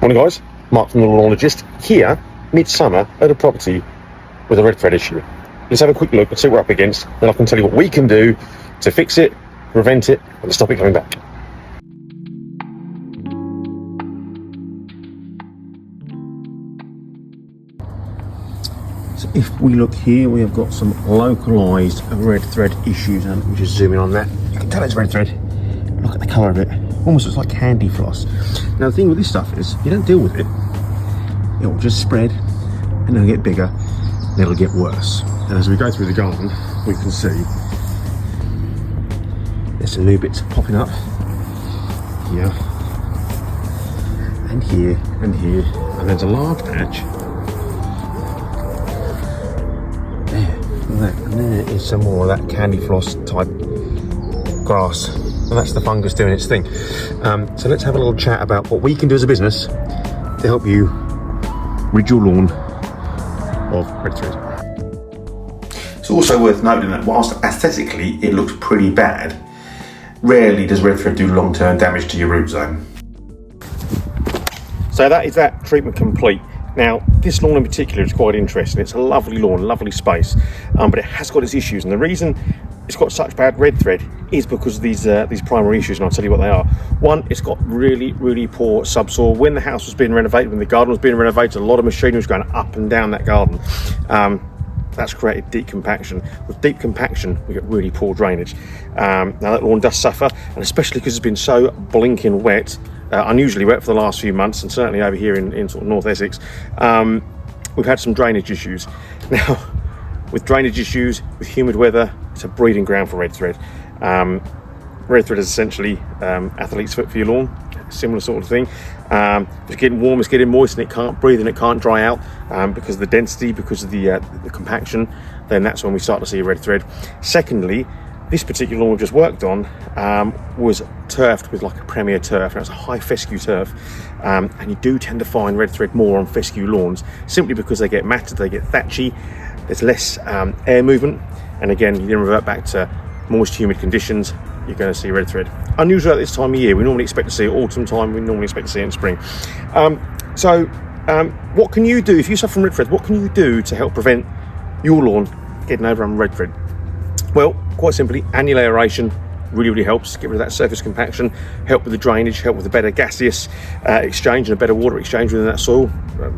Morning guys, Mark from the Lawnologist here, midsummer at a property with a red thread issue. Let's have a quick look and see what we're up against, then I can tell you what we can do to fix it, prevent it, and stop it coming back. So if we look here, we have got some localised red thread issues, and let me just zoom in on that. You can tell it's red thread. Look at the colour of it, almost looks like candy floss. Now the thing with this stuff is, you don't deal with it, it will just spread and it'll get bigger and it'll get worse. And as we go through the garden, we can see there's some new bits popping up here and here and here, and there's a large patch there, look at that, and there is some more of that candy floss type grass, and that's the fungus doing its thing. So let's have a little chat about what we can do as a business to help you rid your lawn of red thread. It's also worth noting that whilst aesthetically it looks pretty bad, rarely does red thread do long-term damage to your root zone. So that is that treatment complete. Now this lawn in particular is quite interesting. It's a lovely lawn, lovely space, but it has got its issues, and the reason it's got such bad red thread is because of these primary issues, and I'll tell you what they are. One, it's got really poor subsoil. When the house was being renovated, when the garden was being renovated, a lot of machinery was going up and down that garden. That's created deep compaction. With deep compaction, we get really poor drainage. Now that lawn does suffer, and especially because it's been so blinking wet, unusually wet for the last few months, and certainly over here in sort of North Essex, we've had some drainage issues. Now, with drainage issues, with humid weather, it's a breeding ground for red thread. Red thread is essentially athlete's foot for your lawn, similar sort of thing. If it's getting warm, it's getting moist, and it can't breathe and it can't dry out because of the density, because of the compaction, then that's when we start to see red thread. Secondly, this particular lawn we've just worked on was turfed with like a Premier turf, and it's a high fescue turf, and you do tend to find red thread more on fescue lawns, simply because they get matted, they get thatchy, there's less air movement, and again, you then revert back to moist, humid conditions, you're going to see red thread. Unusual at this time of year. We normally expect to see it autumn time, we normally expect to see it in spring. What can you do, if you suffer from red thread, what can you do to help prevent your lawn getting overrun with red thread? Well, quite simply, annual aeration really helps. Get rid of that surface compaction, help with the drainage, help with the better gaseous exchange and a better water exchange within that soil.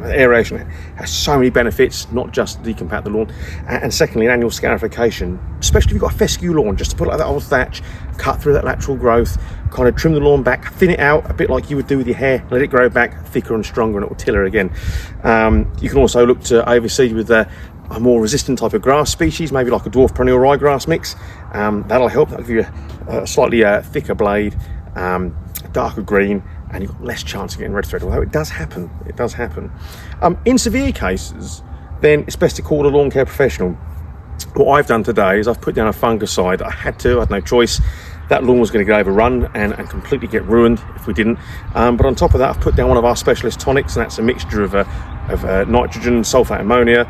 Aeration has so many benefits, not just decompact the lawn. And secondly, an annual scarification, especially if you've got a fescue lawn, just to put like that old thatch, cut through that lateral growth, kind of trim the lawn back, thin it out a bit like you would do with your hair, let it grow back thicker and stronger, and it will tiller again. You can also look to overseed with a more resistant type of grass species, maybe like a dwarf perennial ryegrass mix. That'll help. That'll give you a slightly thicker blade, darker green, and you've got less chance of getting red thread, although it does happen. It does happen. In severe cases, then it's best to call a lawn care professional. What I've done today is I've put down a fungicide. I had no choice. That lawn was going to get overrun and completely get ruined if we didn't. But on top of that, I've put down one of our specialist tonics, and that's a mixture of nitrogen, sulfate ammonia,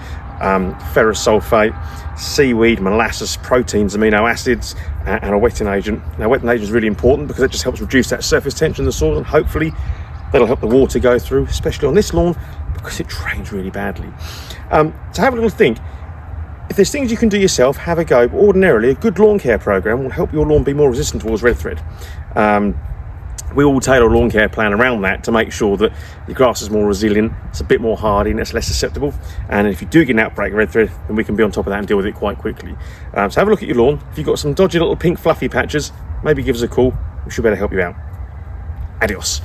ferrous sulfate, seaweed, molasses, proteins, amino acids, and a wetting agent. Now, wetting agent is really important because it just helps reduce that surface tension in the soil, and hopefully that'll help the water go through, especially on this lawn because it drains really badly. So have a little think. If there's things you can do yourself, have a go. But ordinarily, a good lawn care program will help your lawn be more resistant towards red thread. We will tailor a lawn care plan around that to make sure that your grass is more resilient, it's a bit more hardy, and it's less susceptible. And if you do get an outbreak of red thread, then we can be on top of that and deal with it quite quickly. So have a look at your lawn. If you've got some dodgy little pink fluffy patches, maybe give us a call. We should be able to help you out. Adios.